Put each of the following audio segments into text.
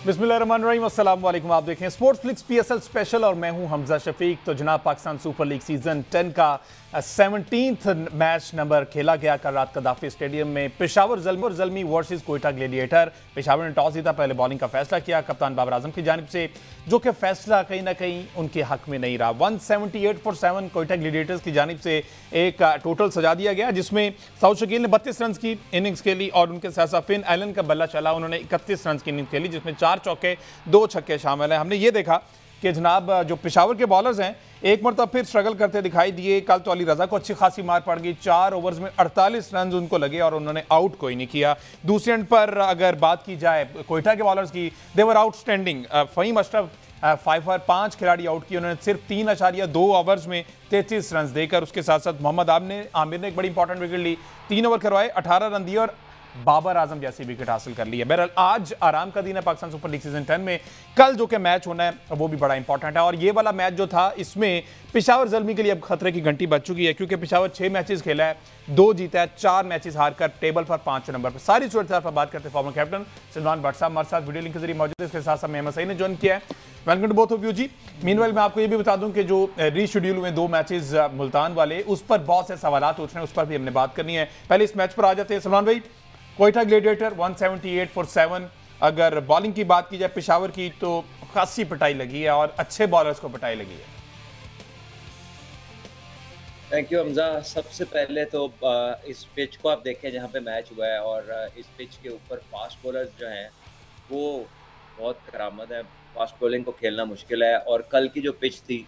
बिस्मिल्लाहिर्रहमानिर्रहीम, अस्सलाम वालेकुम। आप देखें स्पोर्ट्स फ्लिक्स PSL स्पेशल और मैं हूं हमजा शफीक। तो जनाब पाकिस्तान सुपर लीग सीजन 10 का 17th मैच नंबर खेला गया कल रात कदाफी स्टेडियम में। Peshawar Zalmi versus Quetta gladiator. पेशावर ने टॉस जीता, पहले बॉलिंग का फैसला किया कप्तान बाबर आजम की जानिब से, जो कि फैसला कहीं ना कहीं उनके हक में नहीं रहा। 178 फॉर 7 कोयटा ग्लेडिएटर्स की जानिब से एक टोटल सजा दिया गया, जिसमें साउथ शकील ने 32 रन की इनिंग्स खेली और उनके साथ साथ फिन एलन का बल्ला चला, उन्होंने 31 रन की इनिंग्स खेली, जिसमें 4 चौके 2 छक्के शामिल हैं। हमने ये देखा कि जनाब जो पेशावर के बॉलर्स हैं एक मरतबा फिर स्ट्रगल करते दिखाई दिए। कल तो अली रजा को अच्छी खासी मार पड़ गई, 4 ओवर्स में 48 रन उनको लगे और उन्होंने आउट कोई नहीं किया। दूसरे एंड पर अगर बात की जाए कोयटा के बॉलर्स की, देवर आउटस्टैंडिंग। फ़हीम अशरफ 5 खिलाड़ी आउट किए, उन्होंने सिर्फ 3.2 ओवर्स में 33 रन देकर। उसके साथ साथ मोहम्मद आमिर ने एक बड़ी इंपॉर्टेंट विकेट ली, 3 ओवर करवाए, 18 रन दिए और बाबर आजम जैसी विकेट हासिल कर ली है। बहरहाल आज आराम का दिन है पाकिस्तान सुपर लीग सीजन 10 में। कल जो कि मैच होना है वो भी बड़ा इंपॉर्टेंट है और ये वाला मैच जो था इसमें पेशावर ज़ल्मी के लिए अब खतरे की घंटी बज चुकी है, क्योंकि पेशावर 6 मैचेस खेला है, 2 जीता है, 4 मैचेस हारकर टेबल पर 5 नंबर पर। सारी सूरत पर बात करते हैं फॉर्मर कैप्टन सलमान भट्ट साहब हमारे साथ वीडियो लिंक के जरिए मौजूद है। इसके साथ साथ मेहमद सईद ने ज्वाइन किया है। Welcome to both of you ji. Meanwhile मैं आपको ये भी बता दूं कि जो रीशेड्यूल हुए 2 मैचेस मुल्तान वाले, उस पर बहुत से सवाल उठ रहे हैं, उस पर भी हमने बात करनी है। पहले इस मैच पर आ जाते हैं। सलमान भाई, कोयटा ग्लेडिएटर 178 फॉर 7, अगर बॉलिंग की बात की जाए पेशावर की तो खासी पिटाई लगी है और अच्छे बॉलर्स को पिटाई लगी है। Thank you Hamza. सबसे पहले तो इस पिच को आप देखें जहाँ पे मैच हुआ है, और इस पिच के ऊपर फास्ट बॉलर्स जो हैं वो बहुत करामत है। फास्ट बॉलिंग को खेलना मुश्किल है, और कल की जो पिच थी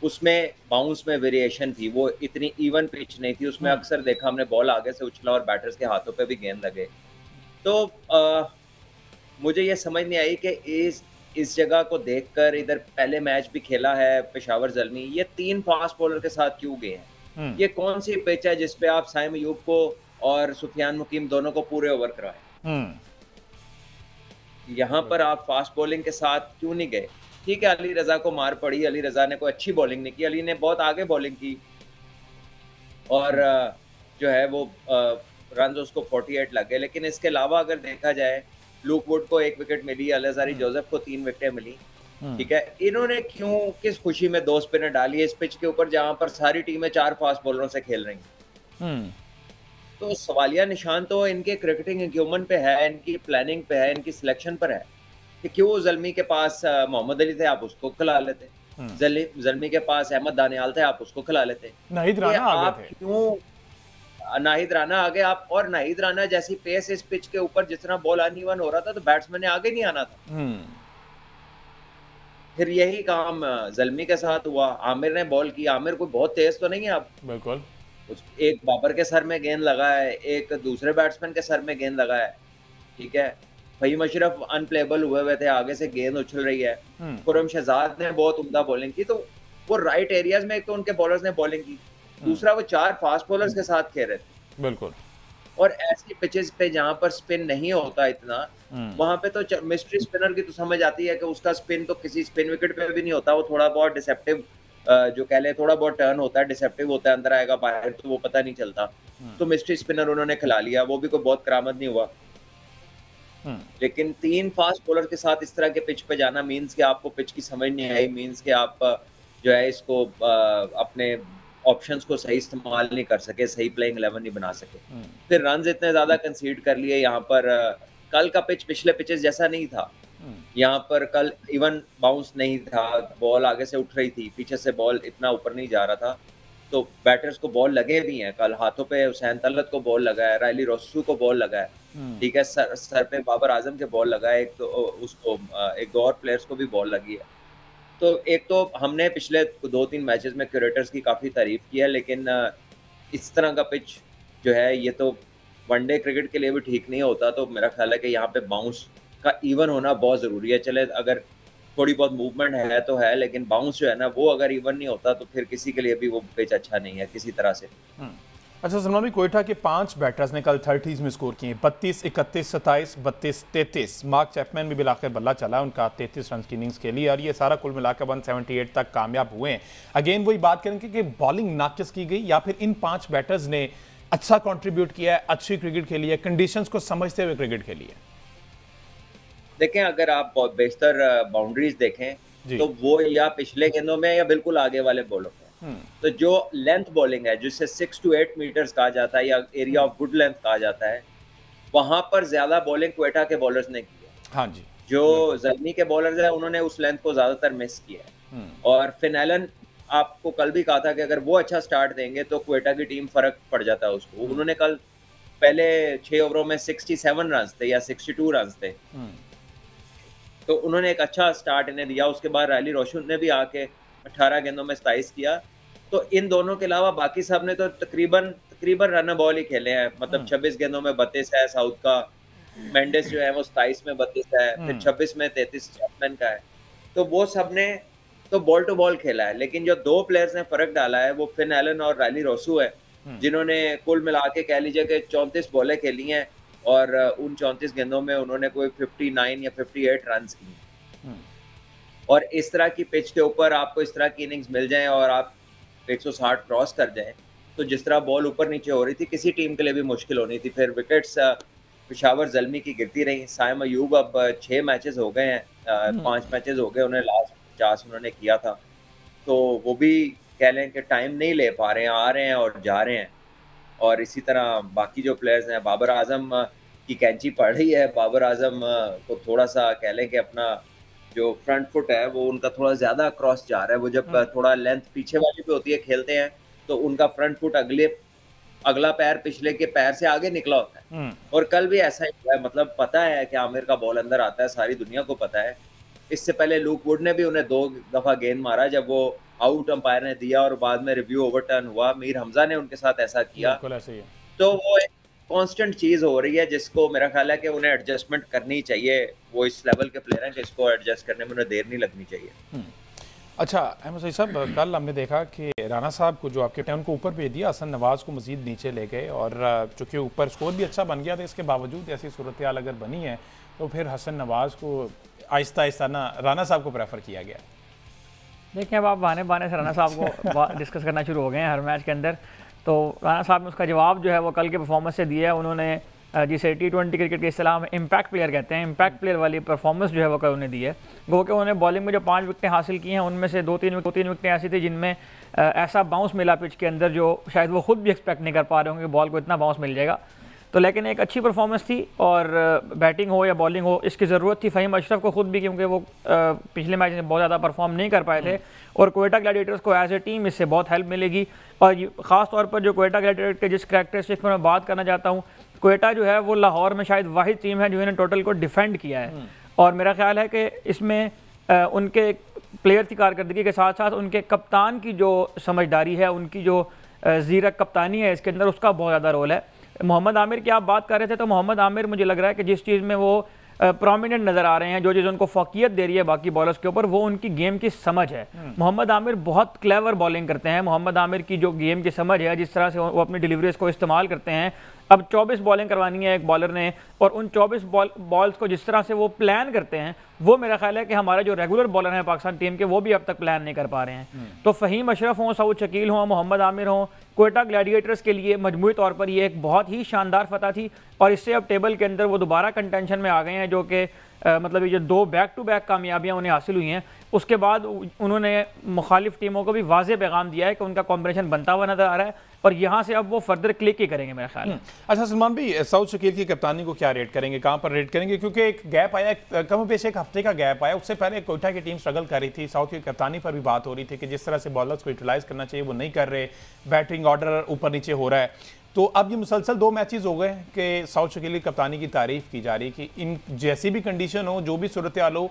उसमें बाउंस में वेरिएशन थी, वो इतनी इवन पिच नहीं थी। उसमें अक्सर देखा हमने बॉल आगे से उछला और बैटर्स के हाथों पे भी गेंद लगे। तो मुझे ये समझ नहीं आई कि इस जगह को देखकर, इधर पहले मैच भी खेला है पेशावर ज़ल्मी, ये 3 फास्ट बॉलर के साथ क्यों गए हैं? ये कौन सी पिच है जिसपे आप साइम अयूब को और सुफियान मुकीम दोनों को पूरे ओवर कराए? यहाँ पर आप फास्ट बॉलिंग के साथ क्यों नहीं गए? ठीक है, अली रजा को मार पड़ी, अली रजा ने कोई अच्छी बॉलिंग नहीं की, अली ने बहुत आगे बॉलिंग की और जो है वो रन उसको 48 लग गए। लेकिन इसके अलावा अगर देखा जाए, लूक वुड को 1 विकेट मिली, अलजारी जोसेफ को 3 विकेटें मिली। ठीक है, इन्होंने क्यों, किस खुशी में 2 स्पिनर डाली है इस पिच के ऊपर जहां पर सारी टीमें 4 फास्ट बॉलरों से खेल रही हैं? तो सवालिया निशान तो इनके क्रिकेटिंग एक्यूमेंट पे है, इनकी प्लानिंग पे है, इनकी सिलेक्शन पर है कि क्यों ज़ल्मी के पास मोहम्मद अली थे, आप उसको खिला लेते। ज़ल्मी के पास अहमद दानियाल थे, आप उसको खिला लेते। नाहिद राना आप क्यों नाहिद राना आगे आप, और नाहिद राना जैसी पेस इस पिच के ऊपर जितना बॉल अनइवन हो रहा था तो बैट्समैन ने आगे नहीं आना था। फिर यही काम ज़ल्मी के साथ हुआ। आमिर ने बॉल की, आमिर कोई बहुत तेज तो नहीं है, आप बिल्कुल, एक बाबर के सर में गेंद लगा है, एक दूसरे बैट्समैन के सर में गेंद लगा है। ठीक है, फ़हीम अशरफ अनप्लेबल हुए थे, आगे से गेंद उछल रही है। खुर्रम शहजाद ने बहुत उम्दा बॉलिंग की, तो वो राइट एरियाज में एक तो उनके बॉलर्स ने बॉलिंग की, दूसरा वो 4 फास्ट बॉलर्स के साथ खेल रहे थे। बिल्कुल, और ऐसी पिचेस पे जहां पर स्पिन नहीं होता इतना, वहां पे तो मिस्ट्री स्पिनर की तो समझ आती है कि उसका स्पिन तो किसी स्पिन विकेट पे भी नहीं होता, वो थोड़ा बहुत डिसेप्टिव जो कह ले, थोड़ा बहुत टर्न होता है, डिसेप्टिव होता है, अंदर आएगा बाहर तो वो पता नहीं चलता। तो मिस्ट्री स्पिनर उन्होंने खिला लिया, वो भी कोई बहुत करामत नहीं हुआ। लेकिन 3 फास्ट बॉलर के साथ इस तरह के पिच पे जाना मींस कि आपको पिच की समझ नहीं आई, मींस कि आप जो है इसको अपने ऑप्शंस को सही इस्तेमाल नहीं कर सके, सही प्लेइंग 11 नहीं बना सके। फिर रन्स इतने ज्यादा कंसीड कर लिए यहाँ पर। कल का पिच पिछले पिचेस जैसा नहीं था, यहाँ पर कल इवन बाउंस नहीं था, बॉल आगे से उठ रही थी, पीछे से बॉल इतना ऊपर नहीं जा रहा था। तो बैटर्स को बॉल लगे भी हैं, कल हाथों पे हुसैन तलत को बॉल लगा है, रायली रोस्सू को बॉल लगा है। ठीक है, सर पे बाबर आजम के बॉल लगा है, एक तो उसको 1-2 और प्लेयर्स को भी बॉल लगी है। तो एक तो हमने पिछले 2-3 मैचेस में क्यूरेटर्स की काफ़ी तारीफ की है, लेकिन इस तरह का पिच जो है ये तो वनडे क्रिकेट के लिए भी ठीक नहीं होता। तो मेरा ख्याल है कि यहाँ पे बाउंस का इवन होना बहुत ज़रूरी है। चले अगर थोड़ी बहुत मूवमेंट है तो है, लेकिन बाउंस जो है ना वो अगर इवन नहीं होता तो फिर किसी के लिए भी वो पिच अच्छा नहीं है किसी तरह से। अच्छा सलमान भाई, कोयटा के 5 बैटर्स ने कल 30s में स्कोर किए, 32, 31, 27, 32, 33। मार्क चैपमैन भी बिलाखिर बल्ला चला, उनका 33 रन की इनिंग्स खेली और ये सारा कुल मिलाकर 178 तक कामयाब हुए हैं। अगेन वही बात करेंगे कि बॉलिंग नाकिस की गई या फिर इन 5 बैटर्स ने अच्छा कंट्रीब्यूट किया है, अच्छी क्रिकेट खेली है, कंडीशंस को समझते हुए क्रिकेट खेली है? देखें, अगर आप बेशतर बाउंड्रीज देखें जी। तो वो या पिछले गेंदों में या बिल्कुल आगे वाले बॉलों में। तो जो लेंथ बॉलिंग है जिसे 6 to 8 मीटर्स कहा जाता है या एरिया ऑफ गुड लेंथ कहा जाता है, वहां पर ज्यादा बॉलिंग क्वेटा के बॉलर्स ने की है। हाँ जी, जो बिल्कुल। ज़ल्मी के बॉलर्स हैं उन्होंने उस लेंथ को ज़्यादातर मिस किया है। और फिन एलन, आपको कल भी कहा था कि अगर वो अच्छा स्टार्ट देंगे तो क्वेटा की टीम फ़र्क पड़ जाता है उसको। उन्होंने कल पहले 6 ओवरों में 67 रन्स थे या 62 रन्स थे। तो उन्होंने एक अच्छा स्टार्ट इन्हें दिया। उसके बाद रैली रोशन ने भी आके 18 गेंदों में 27 किया। तो इन दोनों के अलावा बाकी सब ने तो तकरीबन रन बॉल ही खेले हैं। मतलब 26 गेंदों में 32 है साउथ का, मेंडिस जो है वो 27 में 32 है, फिर 26 में 33 चैपमैन का है। तो वो सब ने तो बॉल टू बॉल खेला है, लेकिन जो 2 प्लेयर्स ने फ़र्क डाला है वो फिन एलन और रैली रोसू है, जिन्होंने कुल मिला के कह लीजिए कि 34 बॉलें खेली हैं और उन 34 गेंदों में उन्होंने कोई 59 या 58 रन्स किए। और इस तरह की पिच के ऊपर आपको इस तरह की इनिंग्स मिल जाएँ और आप 160 क्रॉस कर जाएँ, तो जिस तरह बॉल ऊपर नीचे हो रही थी, किसी टीम के लिए भी मुश्किल होनी थी। फिर विकेट्स पेशावर ज़ल्मी की गिरती रही। साइम अयूब अब 6 मैचेस हो गए हैं, 5 मैचेस हो गए उन्हें, लास्ट 50 उन्होंने किया था। तो वो भी कह लें कि टाइम नहीं ले पा रहे हैं, आ रहे हैं और जा रहे हैं। और इसी तरह बाकी जो प्लेयर्स हैं, बाबर आज़म की कैंची पड़ रही है। बाबर आज़म को थोड़ा-सा कह लें कि अपना जो फ्रंट फुट है वो उनका थोड़ा ज़्यादा क्रॉस जा रहा है। वो जब थोड़ा लेंथ पीछे वाली पे होती है खेलते हैं, तो उनका फ्रंट फुट अगला पैर पिछले के पैर से आगे निकला होता है। और कल भी ऐसा ही हुआ है। मतलब पता है कि आमिर का बॉल अंदर आता है, सारी दुनिया को पता है। इससे पहले लूक वुड ने भी उन्हें 2 दफ़ा गेंद मारा जब वो आउट अंपायर ने दिया और बाद में रिव्यू ओवरटर्न हुआ। मीर हमजा ने उनके साथ ऐसा किया। बिल्कुल ऐसे ही है। तो वो एक कांस्टेंट चीज़ हो रही है जिसको मेरा ख्याल है कि उन्हें एडजस्टमेंट करनी चाहिए। वो इस लेवल के प्लेयर हैं कि इसको एडजस्ट करने में उन्हें देर नहीं लगनी चाहिए। अच्छा अहमद सईद साहब, कल हमने देखा कि राना साहब को जो आपके टाइम उनको ऊपर भेज दिया, हसन नवाज़ को मज़ीद नीचे ले गए और चूँकि ऊपर स्कोर भी अच्छा बन गया था, इसके बावजूद ऐसी सूरत हाल अगर बनी है तो फिर हसन नवाज़ को आहिस्ता आहिस्ता ना राना साहब को प्रेफर किया गया। देखिए, अब आप बहाने बहाने से राना साहब को डिस्कस करना शुरू हो गए हैं हर मैच के अंदर। तो राना साहब ने उसका जवाब जो है वो कल के परफॉर्मेंस से दिया है। उन्होंने जिसे T20 क्रिकेट के इस्तेलाह में इम्पैक्ट प्लेयर कहते हैं, इम्पैक्ट प्लेयर वाली परफॉर्मेंस जो है वो कल उन्हें दी है। गो कि उन्होंने बॉलिंग में जो 5 विकेटें हासिल की हैं उनमें से 2-3 विकेटें ऐसी थी जिनमें ऐसा बाउंस मिला पिच के अंदर जो शायद वो खुद भी एक्सपेक्ट नहीं कर पा रहे होंगे बॉल को इतना बाउंस मिल जाएगा। तो लेकिन एक अच्छी परफॉर्मेंस थी और बैटिंग हो या बॉलिंग हो इसकी ज़रूरत थी फ़हीम अशरफ को खुद भी, क्योंकि वो पिछले मैच में बहुत ज़्यादा परफॉर्म नहीं कर पाए थे और कोयटा ग्लैडिएटर्स को एज ए टीम इससे बहुत हेल्प मिलेगी। और ख़ास तौर पर जो कोयटा ग्लैडिएटर्स के जिस करैक्टरिस्टिक्स पर मैं बात करना चाहता हूँ, कोयटा जो है वो लाहौर में शायद वाहिद टीम है जिन्होंने टोटल को डिफेंड किया है। और मेरा ख्याल है कि इसमें उनके प्लेयर की कारकर्दगी के साथ साथ उनके कप्तान की जो समझदारी है, उनकी जो ज़ीरक कप्तानी है इसके अंदर, उसका बहुत ज़्यादा रोल है। मोहम्मद आमिर की आप बात कर रहे थे, तो मोहम्मद आमिर मुझे लग रहा है कि जिस चीज़ में वो प्रोमिनेंट नज़र आ रहे हैं, जो चीज़ उनको फोकियत दे रही है बाकी बॉलर्स के ऊपर, वो उनकी गेम की समझ है। मोहम्मद आमिर बहुत क्लेवर बॉलिंग करते हैं। मोहम्मद आमिर की जो गेम की समझ है, जिस तरह से वो अपनी डिलीवरीज को इस्तेमाल करते हैं। अब 24 बॉलिंग करवानी है एक बॉलर ने और उन 24 बॉल्स को जिस तरह से वो प्लान करते हैं, वो मेरा ख्याल है कि हमारे जो रेगुलर बॉलर हैं पाकिस्तान टीम के, वो भी अब तक प्लान नहीं कर पा रहे हैं। तो फ़हीम अशरफ हों, सऊद शकील हों, मोहम्मद आमिर हों, कोयटा ग्लैडिएटर्स के लिए मजमूई तौर पर ये एक बहुत ही शानदार फतह थी और इससे अब टेबल के अंदर वो दोबारा कंटेंशन में आ गए हैं, जो कि मतलब ये जो 2 बैक टू बैक कामयाबियाँ उन्हें हासिल हुई हैं, उसके बाद उन्होंने मुखालिफ टीमों को भी वाज़ेह पैगाम दिया है कि उनका कॉम्बिनेशन बनता हुआ नजर आ रहा है और यहाँ से अब वो फर्दर क्लिक ही करेंगे मेरा ख्याल है। अच्छा सलमान भाई, सऊद शकील की कप्तानी को क्या रेट करेंगे, कहाँ पर रेट करेंगे? क्योंकि एक गैप आया, कम पेश एक हफ्ते का गैप आया, उससे पहले कोयटा की टीम स्ट्रगल कर रही थी। साउथ की कप्तानी पर भी बात हो रही थी कि जिस तरह से बॉलर्स को यूटिलाइज करना चाहिए वो नहीं कर रहे, बैटिंग ऑर्डर ऊपर नीचे हो रहा है। तो अब ये मुसलसल 2 मैचेस हो गए कि साउद शकील की कप्तानी की तारीफ की जा रही कि इन जैसी भी कंडीशन हो, जो भी सूरत हाल हो,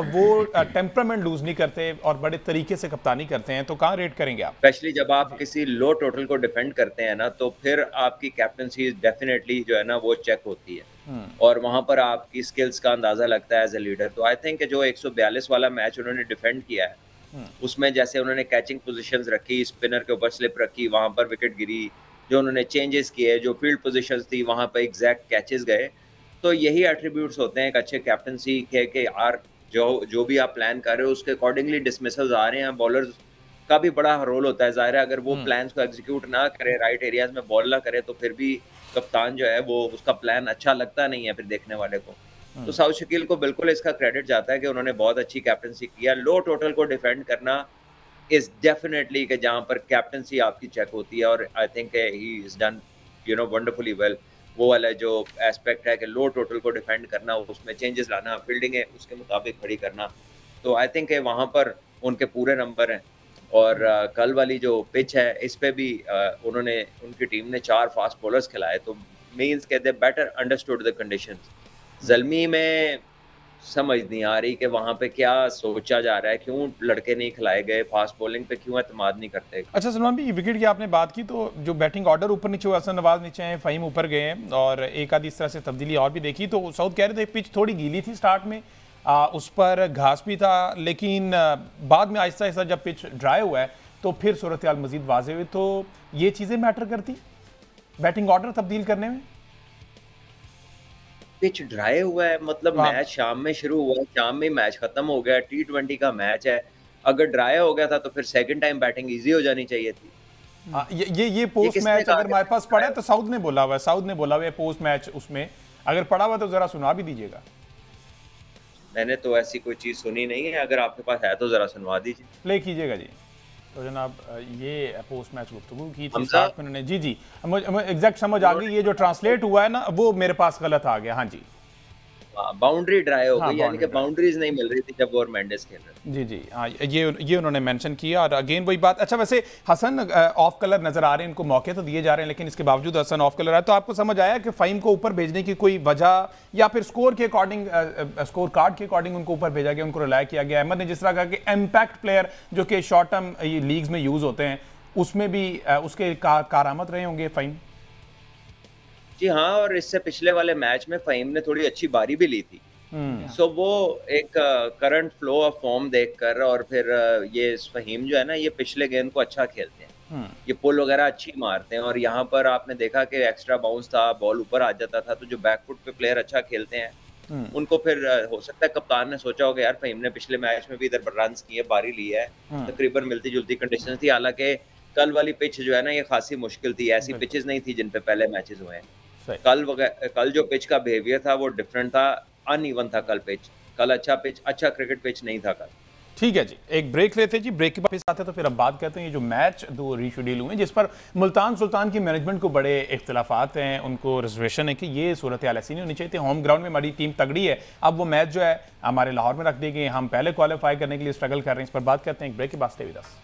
वो टेम्परामेंट लूज नहीं करते और बड़े तरीके से कप्तानी करते हैं। तो कहाँ रेट करेंगे आप? स्पेशली जब आप किसी लो टोटल को डिफेंड करते हैं ना, तो फिर आपकी कैप्टनसी डेफिनेटली जो है ना वो चेक होती है और वहां पर आपकी स्किल्स का अंदाजा लगता है एज ए लीडर। तो आई थिंक जो 142 वाला मैच उन्होंने डिफेंड किया है, उसमें जैसे उन्होंने कैचिंग पोजीशंस रखी, स्पिनर के ऊपर स्लिप रखी, वहां पर विकेट गिरी, जो उन्होंने चेंजेस किए, जो फील्ड पोजीशंस थी वहां पर एग्जैक्ट कैचेस गए। तो यही एट्रीब्यूट्स होते हैं एक अच्छे कैप्टनसी के कि यार जो भी आप प्लान कर रहे हो उसके अकॉर्डिंगली डिसमिसल्स आ रहे हैं। बॉलर्स का भी बड़ा रोल होता है, जाहिर है अगर वो प्लान्स को एग्जीक्यूट ना करे, राइट एरियाज में बॉल ना करे, तो फिर भी कप्तान जो है वो उसका प्लान अच्छा लगता नहीं है फिर देखने वाले को। तो साउथ शकील को बिल्कुल इसका क्रेडिट जाता है कि उन्होंने बहुत अच्छी कैप्टनसी किया। लो टोटल को डिफेंड करना इज डेफिनेटली कि जहां पर कैप्टनसी आपकी चेक होती है, और I think he is done wonderfully well. वो वाला जो एस्पेक्ट है कि लो टोटल को डिफेंड करना, उसमें चेंजेस लाना, फील्डिंग है उसके मुताबिक खड़ी करना, तो आई थिंक वहाँ पर उनके पूरे नंबर हैं। और कल वाली जो पिच है इस पे भी उन्होंने, उनकी टीम ने 4 फास्ट बॉलर्स खिलाए, तो मींस के दे better understood the conditions. Zalmi में समझ नहीं आ रही कि वहाँ पे क्या सोचा जा रहा है, क्यों लड़के नहीं खिलाए गए, फास्ट बॉलिंग पे क्यों एतमाद नहीं करते। अच्छा सलमान भाई, विकेट की आपने बात की तो जो बैटिंग ऑर्डर ऊपर नीचे हुआ, हसन नवाज नीचे हैं, फ़हीम ऊपर गए हैं, और एक आधी इस तरह से तब्दीली और भी देखी। तो साउथ कह रहे थे पिच थोड़ी गीली थी स्टार्ट में, उस पर घास भी था, लेकिन बाद में आहिस्ता आहिस्ता जब पिच ड्राई हुआ है तो फिर सूरत हाल मजीद वाज़ेह हुई। तो ये चीज़ें मैटर करती बैटिंग ऑर्डर तब्दील करने में? पिच ड्राई हुआ है मतलब मैच शाम में शुरू हुआ है, शाम में मैच खत्म हो गया, T20 का मैच है। अगर ड्राई हो गया था तो फिर सेकंड टाइम बैटिंग इजी हो जानी चाहिए थी। ये पोस्ट मैच अगर हमारे पास पड़ा है तो साउथ ने बोला हुआ है, पोस्ट मैच उसमें अगर पड़ा हुआ तो जरा सुना भी दीजिएगा। मैंने तो ऐसी कोई चीज सुनी नहीं है, अगर आपके पास है तो जरा सुनवा दीजिए। प्ले कीजिएगा जी। तो जनाब ये पोस्ट मैच गुफ्तगू की थी साथ में उन्होंने। जी जी, एग्जैक्ट समझ आ गई। ये जो ट्रांसलेट हुआ है ना वो मेरे पास गलत आ गया। हाँ जी, बाउंड्री ड्राई हो गई, यानी कि बाउंड्रीज नहीं मिल रही थी जब वो मेंडिस खेल रहे। जी जी हाँ, ये उन्होंने मेंशन किया। और अगेन वही बात। अच्छा वैसे हसन ऑफ कलर नजर आ रहे हैं, इनको मौके तो दिए जा रहे हैं, लेकिन इसके बावजूद हसन ऑफ कलर है। तो आपको समझ आया कि फ़हीम को ऊपर भेजने की कोई वजह, या फिर स्कोर के अकॉर्डिंग, स्कोर कार्ड के अकॉर्डिंग उनको ऊपर भेजा गया, उनको रिलाय किया गया? अहमद ने जिस तरह कहा कि इम्पैक्ट प्लेयर जो कि शॉर्ट टर्म लीग्स में यूज होते हैं, उसमें भी उसके कारआमद रहे होंगे फ़हीम। जी हाँ, और इससे पिछले वाले मैच में फ़हीम ने थोड़ी अच्छी बारी भी ली थी। सो वो एक करंट फ्लो ऑफ फॉर्म देखकर, और फिर ये फ़हीम जो है ना, ये पिछले गेंद को अच्छा खेलते हैं, ये पुल वगैरह अच्छी मारते हैं। और यहाँ पर आपने देखा कि एक्स्ट्रा बाउंस था, बॉल ऊपर आ जाता था, तो जो बैकफुट पे प्लेयर अच्छा खेलते हैं उनको फिर हो सकता है कप्तान ने सोचा होगा यार फ़हीम ने पिछले मैच में भी इधर रन किए, बारी ली है, तकरीबन मिलती जुलती कंडीशन थी। हालांकि कल वाली पिच जो है ना, ये खासी मुश्किल थी, ऐसी पिचेस नहीं थी जिन पे पहले मैचेस हुए हैं। कल जो पिच का बिहेवियर था वो डिफरेंट था, अनइवन था कल पिच। कल अच्छा क्रिकेट पिच नहीं था कल। ठीक है जी, एक ब्रेक लेते हैं जी। ब्रेक के बाद आते तो फिर हम बात करते हैं ये जो मैच 2 रीशेड्यूल हुए, जिस पर मुल्तान सुल्तान की मैनेजमेंट को बड़े इख्तिलाफात हैं। उनको रिजर्वेशन है कि ये सूरत हाल ऐसी नहीं होनी चाहिए थी, होम ग्राउंड में हमारी टीम तगड़ी है, अब वो मैच जो है हमारे लाहौर में रख दी गई, हम पहले क्वालिफाई करने के लिए स्ट्रगल कर रहे हैं। इस पर बात करते हैं एक ब्रेक के बाद। Stay with us.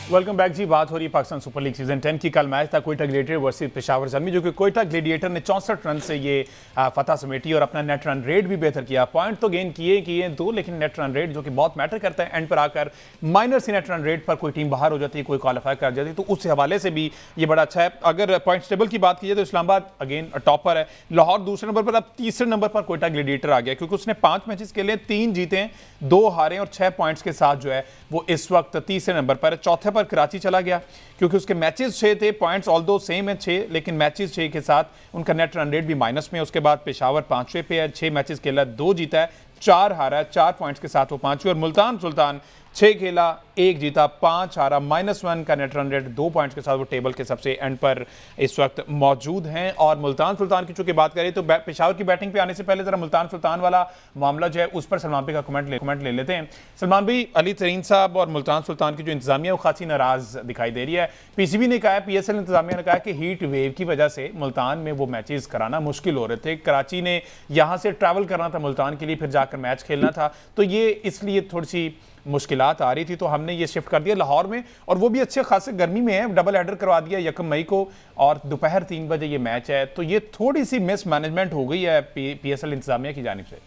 Welcome back ji. बात हो रही है पाकिस्तान सुपर लीग सीजन 10 की। कल मैच था कोयटा ग्लेडिएटर वर्सेस पेशावर ज़ल्मी, जो कि कोयटा ग्लेडिएटर ने 64 रन से ये फतह समेटी और अपना नेट रन रेट भी बेहतर किया। पॉइंट तो गेन किए 2, लेकिन नेट रन रेट जो कि बहुत मैटर करता है एंड पर आकर, माइनर सी नेट रन रेट पर कोई टीम बाहर हो जाती है, कोई क्वालिफाई कर जाती है, तो उस हवाले से भी ये बड़ा अच्छा है। अगर पॉइंट्स टेबल की बात की जाए तो इस्लामाबाद अगेन टॉपर है, लाहौर दूसरे नंबर पर, अब तीसरे नंबर पर कोयटा ग्लेडिएटर आ गया, क्योंकि उसने 5 मैचेस के लिए 3 जीते हैं, 2 हारे और 6 पॉइंट्स के साथ जो है वो इस वक्त तीसरे नंबर पर है। चौथे पर कराची चला गया, क्योंकि उसके मैचेस 6 थे, पॉइंट्स ऑल्दो सेम है 6, लेकिन मैचेस 6 के साथ उनका नेट रन रेट भी माइनस में है। उसके बाद पेशावर 5वें पे है, 6 मैचेस खेला, 2 जीता है, 4 हारा है, 4 पॉइंट्स के साथ वो 5वें। और मुल्तान सुल्तान 6 खेला, 1 जीता, 5 हारा, -1 का नेट रन रेट, 2 पॉइंट्स के साथ वो टेबल के सबसे एंड पर इस वक्त मौजूद हैं। और मुल्तान सुल्तान की चूंकि बात करें तो पेशावर की बैटिंग पे आने से पहले जरा मुल्तान सुल्तान वाला मामला जो है उस पर सलमान भाई का कमेंट ले लेते हैं। सलमान भाई, अली तरीन साहब और मुल्तान सुल्तान की जो इंतजामिया वो खासी नाराज दिखाई दे रही है। पीसीबी ने कहा है, PSL इंतजामिया ने कहा कि हीट वेव की वजह से मुल्तान में वो मैचेस कराना मुश्किल हो रहे थे। कराची ने यहाँ से ट्रैवल करना था मुल्तान के लिए, फिर जाकर मैच खेलना था, तो ये इसलिए थोड़ी सी मुश्किलात आ रही थी, तो हमने ये शिफ्ट कर दिया लाहौर में, और वो भी अच्छे खासे गर्मी में है, डबल हेडर करवा दिया 1 मई को, और दोपहर 3 बजे ये मैच है। तो ये थोड़ी सी मिस मैनेजमेंट हो गई है PSL इंतजामिया की जानिब से।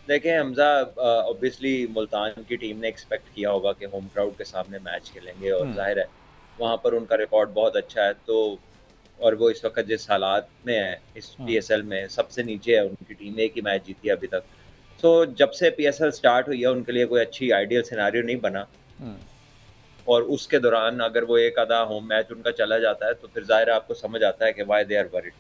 देखें हमजा, ऑब्वियसली मुल्तान की टीम ने एक्सपेक्ट किया होगा कि होम क्राउड के सामने मैच खेलेंगे, और जाहिर है वहाँ पर उनका रिकॉर्ड बहुत अच्छा है, तो और वो इस वक्त जिस हालात में है इस PSL में सबसे नीचे है उनकी टीम, एक ही मैच जीती है अभी तक। तो जब से PSL स्टार्ट हुई है उनके लिए कोई अच्छी आइडियल सिनेरियो नहीं बना, और उसके दौरान अगर वो एक आधा होम मैच उनका चला जाता है तो फिर जाहिर आपको समझ आता है कि व्हाई दे आर वरीड।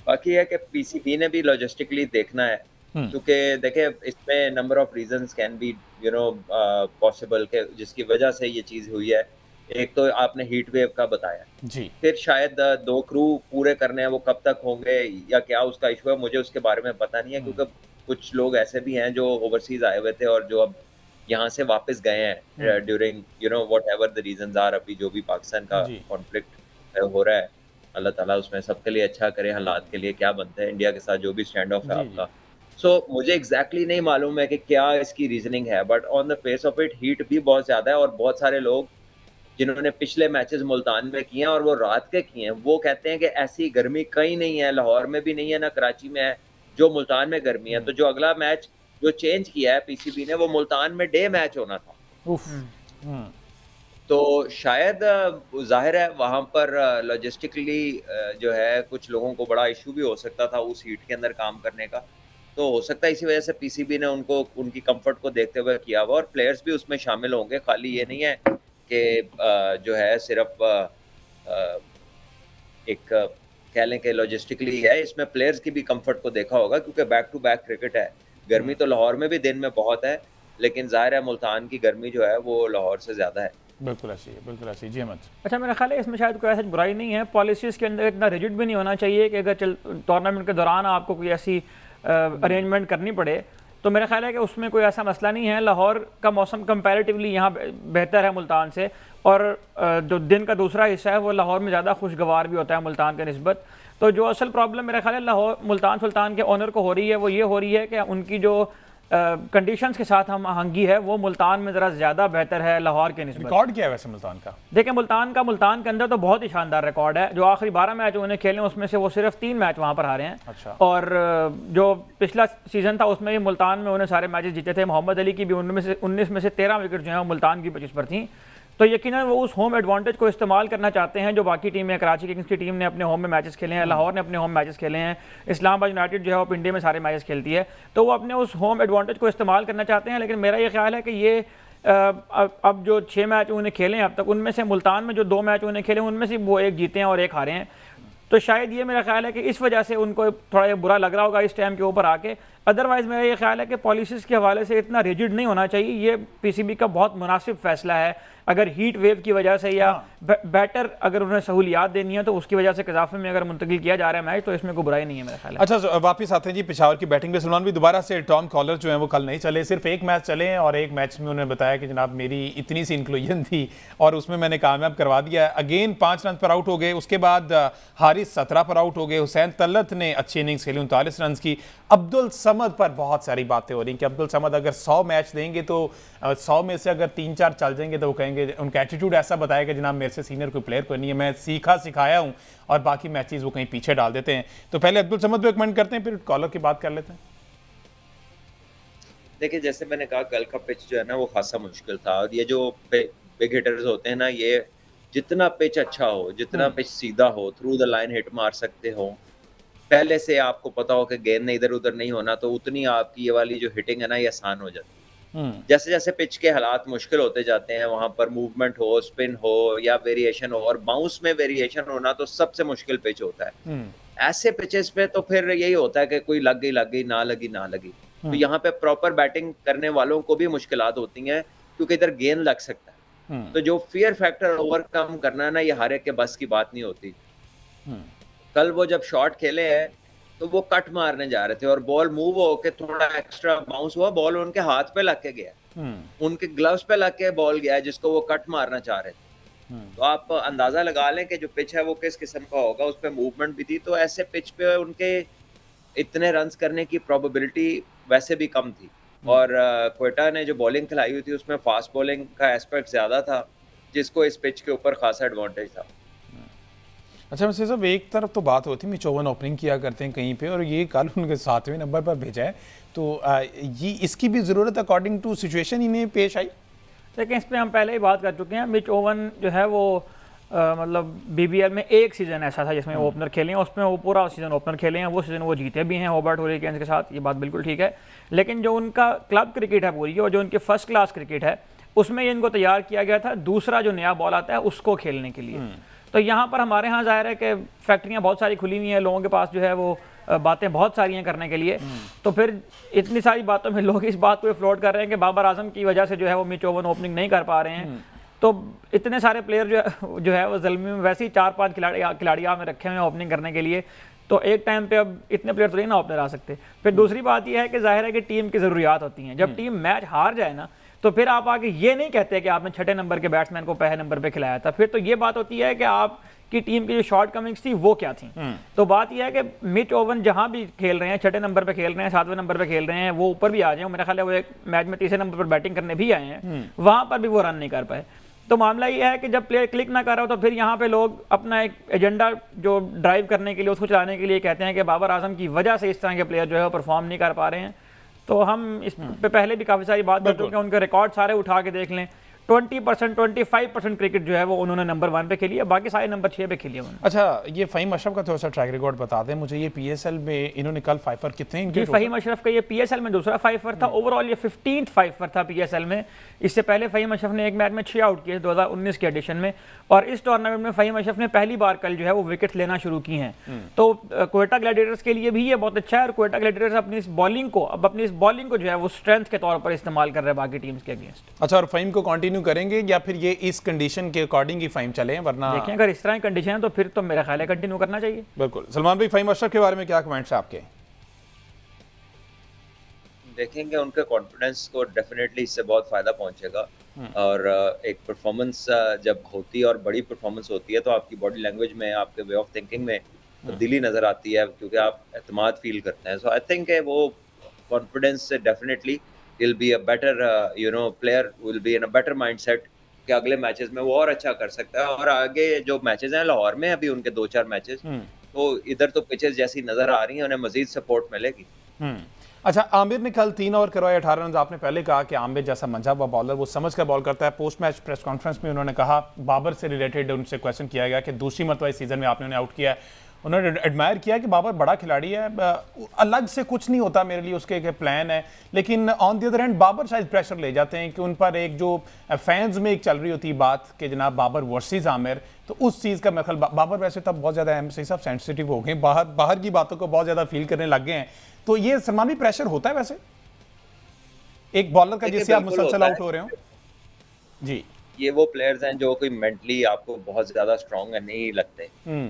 बाकी है कि PCB ने भी लॉजिस्टिकली देखना है क्योंकि देखिए इसमें number of reasons can be possible के जिसकी वजह से ये चीज़ हुई है। एक तो आपने हीट वेव का बताया जी, फिर शायद 2 क्रू पूरे करने हैं, वो कब तक होंगे या क्या उसका इशू है, मुझे उसके बारे में पता नहीं है, क्योंकि कुछ लोग ऐसे भी हैं जो ओवरसीज आए हुए थे और जो अब यहाँ से वापस गए हैं during whatever the reasons are. अभी जो भी पाकिस्तान का कॉन्फ्लिक्ट हो रहा है, अल्लाह ताला उसमें सबके लिए अच्छा करे, हालात के लिए क्या बनता है, इंडिया के साथ जो भी स्टैंड ऑफ है आपका। सो मुझे एग्जैक्टली नहीं मालूम है कि क्या इसकी रीजनिंग है, but on the face of it heat भी बहुत ज़्यादा है और बहुत सारे लोग जिन्होंने पिछले मैचेस मुल्तान में किए हैं और वो रात के किए हैं, वो कहते हैं कि ऐसी गर्मी कहीं नहीं है, लाहौर में भी नहीं है, ना कराची में है, जो मुल्तान में गर्मी है। तो जो अगला मैच जो चेंज किया है पीसीबी ने, वो मुल्तान में डे मैच होना था। तो शायद जाहिर है वहाँ पर लॉजिस्टिकली जो है कुछ लोगों को बड़ा इशू भी हो सकता था उस हीट के अंदर काम करने का। तो हो सकता है इसी वजह से पीसीबी ने उनको उनकी कंफर्ट को देखते हुए किया हुआ, और प्लेयर्स भी उसमें शामिल होंगे। खाली ये नहीं है कि जो है सिर्फ एक कह लें कि लॉजिस्टिकली है, इसमें प्लेयर्स की भी कंफर्ट को देखा होगा, क्योंकि बैक टू बैक क्रिकेट है। गर्मी तो लाहौर में भी दिन में बहुत है, लेकिन जाहिर है मुल्तान की गर्मी जो है वो लाहौर से ज़्यादा है। बिल्कुल ऐसी है, बिल्कुल ऐसी। जी अहमद। अच्छा, मेरा ख्याल है इसमें शायद कोई ऐसी बुराई नहीं है, पॉलिसीज़ के अंदर इतना रिजिड भी नहीं होना चाहिए कि अगर टूर्नामेंट के दौरान आपको कोई ऐसी अरेंजमेंट करनी पड़े, तो मेरा ख्याल है कि उसमें कोई ऐसा मसला नहीं है। लाहौर का मौसम कंपैरेटिवली यहाँ बेहतर है मुल्तान से, और जो दिन का दूसरा हिस्सा है वो लाहौर में ज़्यादा खुशगवार भी होता है मुल्तान के निस्बत। तो जो असल प्रॉब्लम मेरा ख्याल है लाहौर मुल्तान सुल्तान के ओनर को हो रही है, वो ये हो रही है कि उनकी जो कंडीशंस के साथ हम आहंगी है वो मुल्तान में ज़रा ज़्यादा बेहतर है लाहौर के निस्बत। रिकॉर्ड क्या है वैसे मुल्तान का? देखिए मुल्तान के अंदर तो बहुत ही शानदार रिकॉर्ड है। जो आखिरी 12 मैच उन्हें खेले उसमें से वो सिर्फ 3 मैच वहाँ पर हारे हैं। अच्छा। और जो पिछला सीजन था उसमें भी मुल्तान में उन्हें सारे मैचेस जीते थे। मोहम्मद अली की भी 19 में से 13 विकेट जो हैं वो मुल्तान की 25 पर थी। तो यकीनन वो उस होम एडवांटेज को इस्तेमाल करना चाहते हैं जो बाकी टीमें, कराची किंग्स की टीम ने अपने होम में मैचेस खेले हैं, लाहौर ने अपने होम मैचेस खेले हैं, इस्लामाबाद यूनाइटेड जो है वो पिंडी में सारे मैचेस खेलती है, तो वो अपने उस होम एडवांटेज को इस्तेमाल करना चाहते हैं। लेकिन मेरा ये ख्याल है कि ये अब जो 6 मैच उन्हें खेले हैं अब तक, उनमें से मुल्तान में जो 2 मैच उन्हें खेले उनमें से वो 1 जीते हैं और 1 हारे हैं। तो शायद ये मेरा ख्याल है कि इस वजह से उनको थोड़ा ये बुरा लग रहा होगा इस टाइम के ऊपर आके। अदरवाइज़ मेरा ये ख्याल है कि पॉलिसीज़ के हवाले से इतना रिजिड नहीं होना चाहिए। ये पीसीबी का बहुत मुनासिब फैसला है। अगर हीट वेव की वजह से या बेटर अगर उन्हें सहूलियात देनी है तो उसकी वजह से कजाफे में अगर मुंतकिल किया जा रहा है मैच, तो इसमें कोई बुराई नहीं है मेरा ख्याल है। अच्छा, वापस आते हैं जी पेशावर की बैटिंग पे। सलमान भी दोबारा से टॉम कॉलर जो है वो कल नहीं चले, सिर्फ 1 मैच चले हैं और 1 मैच में उन्होंने बताया कि जनाब मेरी इतनी सी इंक्लूजन थी और उसमें मैंने कामयाब करवा दिया। अगेन 5 रन पर आउट हो गए, उसके बाद हारिस 17 पर आउट हो गए, हुसैन तलत ने अच्छी इनिंग्स खेली 39 रन की। अब्दुल समद पर बहुत सारी बातें हो रही कि अब्दुल समद अगर 100 मैच देंगे तो 100 में से अगर 3-4 चल जाएंगे तो वो कहेंगे, उनका एटीट्यूड ऐसा बताएगा जनाब मेरे से सीनियर कोई प्लेयर कोई नहीं है, मैं सीखा सिखाया हूं, और बाकी मैचेस वो कहीं पीछे डाल देते हैं। तो पहले अब्दुल समद पे कमेंट करते हैं, फिर कॉलर की बात कर लेते हैं। देखिए जैसे मैंने कहा कल का पिच जो है ना वो खासा मुश्किल था, और ये जो बिग हिटर्स होते हैं ना, ये जितना पिच अच्छा हो, जितना पिच सीधा हो, थ्रू द लाइन हिट मार सकते हो, पहले से आपको पता हो कि गेंद ने इधर उधर नहीं होना, तो उतनी आपकी ये वाली जो हिटिंग है ना ये आसान हो जाती है। जैसे जैसे पिच के हालात मुश्किल होते जाते हैं, वहां पर मूवमेंट हो, स्पिन हो या वेरिएशन हो, और बाउंस में वेरिएशन होना तो सबसे मुश्किल पिच होता है। ऐसे पिचेस पे तो फिर यही होता है कि कोई लग गई, ना लगी। तो यहाँ पे प्रॉपर बैटिंग करने वालों को भी मुश्किलात होती हैं, क्योंकि इधर गेंद लग सकता है। तो जो फियर फैक्टर ओवरकम करना है ना, ये हर एक के बस की बात नहीं होती। कल वो जब शॉट खेले हैं तो वो कट मारने जा रहे थे और बॉल मूव होके थोड़ा एक्स्ट्रा बाउंस हुआ, बॉल उनके हाथ पे लग के गया, उनके ग्लव्स पे लग के बॉल गया जिसको वो कट मारना चाह रहे थे। तो आप अंदाजा लगा लें कि जो पिच है वो किस किस्म का होगा, उस पे मूवमेंट भी थी। तो ऐसे पिच पे उनके इतने रन्स करने की प्रोबेबिलिटी वैसे भी कम थी, और क्वेटा ने जो बॉलिंग खिलाई हुई थी उसमें फास्ट बॉलिंग का एस्पेक्ट ज्यादा था, जिसको इस पिच के ऊपर खासा एडवांटेज था। अच्छा वैसे साहब, एक तरफ तो बात होती है मिच ओवन ओपनिंग किया करते हैं कहीं पे, और ये कल उनके 7वें नंबर पर भेजा है, तो ये इसकी भी ज़रूरत अकॉर्डिंग टू सिचुएशन इन्हें पेश आई। लेकिन इस पर हम पहले ही बात कर चुके हैं। मिच ओवन जो है वो मतलब BBL में एक सीज़न ऐसा था जिसमें ओपनर खेले हैं, उसमें वो पूरा सीज़न ओपनर खेले हैं, वो सीज़न वो जीते भी हैं हॉबर्ट हुरिकेन्स के साथ, ये बात बिल्कुल ठीक है। लेकिन जो उनका क्लब क्रिकेट है पूरी, और जो उनकी फर्स्ट क्लास क्रिकेट है, उसमें इनको तैयार किया गया था दूसरा जो नया बॉल आता है उसको खेलने के लिए। तो यहाँ पर हमारे यहाँ ज़ाहिर है कि फैक्ट्रियाँ बहुत सारी खुली हुई हैं, लोगों के पास जो है वो बातें बहुत सारी हैं करने के लिए, तो फिर इतनी सारी बातों में लोग इस बात को फ्लोट कर रहे हैं कि बाबर आजम की वजह से जो है वो मिच ओवन ओपनिंग नहीं कर पा रहे हैं। तो इतने सारे प्लेयर जो है वो ज़ल्मी में वैसे ही 4-5 खिलाड़ी में रखे हुए हैं ओपनिंग करने के लिए, तो एक टाइम पे अब इतने प्लेयर तो नहीं ना ओपनर आ सकते। फिर दूसरी बात यह है कि जाहिर है कि टीम की ज़रूरियात होती हैं। जब टीम मैच हार जाए ना, तो फिर आप आगे ये नहीं कहते कि आपने 6 नंबर के बैट्समैन को पहले नंबर पे खिलाया था। फिर तो ये बात होती है कि आपकी टीम की जो शॉर्ट कमिंग्स थी वो क्या थी। तो बात यह है कि मिच ओवन जहां भी खेल रहे हैं, 6 नंबर पे खेल रहे हैं, 7वें नंबर पे खेल रहे हैं, वो ऊपर भी आ जाए, मेरा ख्याल है वो एक मैच में 3 नंबर पर बैटिंग करने भी आए हैं, वहां पर भी वो रन नहीं कर पाए। तो मामला ये है कि जब प्लेयर क्लिक ना कर रहा हो, तो फिर यहाँ पे लोग अपना एक एजेंडा जो ड्राइव करने के लिए, उसको चलाने के लिए कहते हैं कि बाबर आजम की वजह से इस तरह के प्लेयर जो है वो परफॉर्म नहीं कर पा रहे हैं। तो हम इस पे पहले भी काफ़ी सारी बात कर चुके हैं, उनके रिकॉर्ड सारे उठा के देख लें। 20%, 25% क्रिकेट जो है वो उन्होंने नंबर 1 पे खेली है, बाकी सारे नंबर 6 पे खेली है उन्होंने। अच्छा, ये फ़हीम अशरफ का थोड़ा सा ट्रैक रिकॉर्ड बता दें मुझे। ये पीएसएल में इन्होंने कल 5 कितने इनके? फ़हीम अशरफ का ये पीएसएल में दूसरा 5 था, ओवरऑल ये 15th 5 था पीएसएल में। इससे पहले फ़हीम अशरफ ने एक मैच में 6 आउट किए 2019 के एडिशन में, और इस टूर्नामेंट में फ़हीम अशरफ ने पहली बार कल जो है वो विकेट लेना शुरू की हैं। तो क्वेटा ग्लैडिएटर्स के लिए भी ये बहुत अच्छा है, और क्वेटा ग्लैडिएटर्स अपनी इस बॉलिंग को जो है वो स्ट्रेंथ के तौर पर इस्तेमाल कर रहे हैं बाकी टीम्स के अगेंस्ट। अच्छा, और फ़हीम को कंटिन्यू करेंगे या फिर ये इस कंडीशन के अकॉर्डिंग ही फ़हीम चले, वरना देखें अगर इस तरह की कंडीशन है तो फिर तो मेरा ख्याल है कंटिन्यू करना चाहिए। बिल्कुल। सलमान भाई, फ़हीम अशरफ के बारे में क्या कमेंट्स है आपके? देखेंगे उनके कॉन्फिडेंस को डेफिनेटली इससे बहुत फायदा पहुंचेगा, और एक परफॉर्मेंस जब होती है और बड़ी परफॉर्मेंस होती है तो आपकी बॉडी लैंग्वेज में, आपके वे ऑफ थिंकिंग में तब्दीली नजर आती है, क्योंकि आप एतमाद फील करते हैं। सो आई थिंक वो कॉन्फिडेंस से definitely will be a better player, will be in a better mindset कि अगले मैचेस में वो और अच्छा कर सकता है। और आगे जो मैचेस हैं लाहौर में अभी उनके 2-4 मैचेस, तो इधर तो पिचेस जैसी नजर आ रही हैं, उन्हें मजीद सपोर्ट मिलेगी। अच्छा, आमिर ने कल 3 ओवर करवाए 18 रन। आपने पहले कहा कि आमिर जैसा मंझा हुआ बॉलर वो समझ कर बॉल करता है। पोस्ट मैच प्रेस कॉन्फ्रेंस में उन्होंने कहा, बाबर से रिलेटेड उनसे क्वेश्चन किया गया कि दूसरी मरतबा इस सीजन में आपने उन्हें आउट किया है। उन्होंने एडमायर किया कि बाबर बड़ा खिलाड़ी है, अलग से कुछ नहीं होता मेरे लिए, उसके एक प्लान है। लेकिन on the other hand Babar शायद प्रेशर ले जाते हैं कि उन पर एक जो फैंस में एक चल रही होती है बात कि जनाब बाबर वर्सेस आमिर, तो उस चीज़ का मेरे ख्याल बाबर वैसे तब बहुत ज़्यादा सही साहब सेंसिटिव हो गए, बाहर की बातों को बहुत ज़्यादा फील करने लग गए हैं। तो ये सलमान भी प्रेशर होता है वैसे एक बॉलर का, जिससे आप मुसलसल आउट हो रहे हो? जी, ये वो प्लेयर्स हैं जो कोई मेंटली आपको बहुत ज्यादा स्ट्रांग नहीं लगते।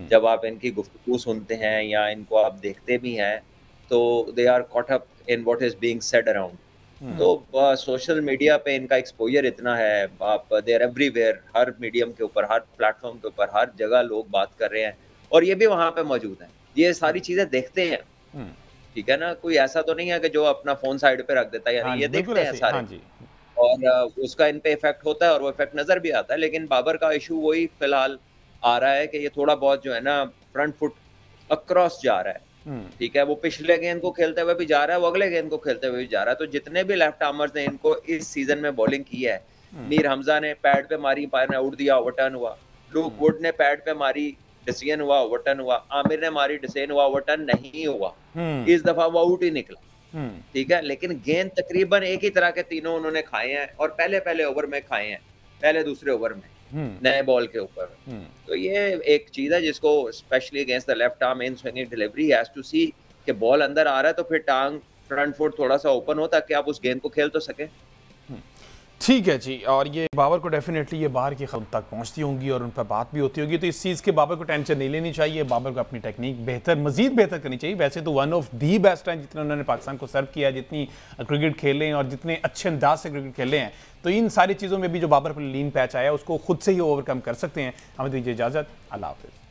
जब आप इनकी गुफ्तगू सुनते हैं या इनको आप देखते भी हैं, तो they are caught up in what is being said around. तो सोशल मीडिया पे इनका एक्सपोजर इतना है, आप दे आर एवरीवेयर, हर मीडियम के ऊपर, हर प्लेटफॉर्म के ऊपर, हर जगह लोग बात कर रहे हैं, और ये भी वहां पे मौजूद हैं, ये सारी चीजें देखते हैं। ठीक है ना, कोई ऐसा तो नहीं है कि जो अपना फोन साइड पे रख देता है, यानी ये देखते हैं सारे, और उसका इन पे इफेक्ट होता है और वो इफेक्ट नजर भी आता है। लेकिन बाबर का इशू वही फिलहाल आ रहा है कि ये थोड़ा बहुत जो है ना फ्रंट फुट अक्रॉस जा रहा है। ठीक है, वो पिछले गेंद को खेलते हुए भी जा रहा है, वो अगले गेंद को खेलते हुए भी जा रहा है। तो जितने भी लेफ्ट आर्मर्स ने इनको इस सीजन में बॉलिंग की है, मीर हमजा ने पैड पे मारी, पायर ने आउट दिया, ओवरटर्न हुआ। लुक वुड ने पैड पे मारी, डिसीजन हुआ, ओवरटर्न हुआ। आमिर ने मारी, डिसीजन हुआ, ओवरटर्न नहीं हुआ। इस दफा वो आउट ही निकला। ठीक है, लेकिन गेंद तकरीबन एक ही तरह के तीनों उन्होंने खाए हैं, और पहले ओवर में खाए हैं, पहले दूसरे ओवर में नए बॉल के ऊपर। तो ये एक चीज है जिसको specially against the left arm inswinging delivery has to see कि बॉल अंदर आ रहा है तो फिर टांग फ्रंट फुट थोड़ा सा ओपन हो ताकि आप उस गेंद को खेल तो सके। ठीक है जी, और ये बाबर को डेफिनेटली ये बाहर की खबर तक पहुंचती होंगी और उन पर बात भी होती होगी, तो इस चीज़ के बाबर को टेंशन नहीं लेनी चाहिए। बाबर को अपनी टेक्निक मजीद बेहतर करनी चाहिए। वैसे तो वन ऑफ दी बेस्ट हैं, जितने उन्होंने पाकिस्तान को सर्व किया, जितनी क्रिकेट खेले हैं और जितने अच्छे अंदाज से क्रिकेट खेले हैं, तो इन सारी चीज़ों में भी जो बाबर पर लीन पैच आया उसको खुद से ही ओवरकम कर सकते हैं। हमें दीजिए इजाज़त, अल्लाह हाफिज़।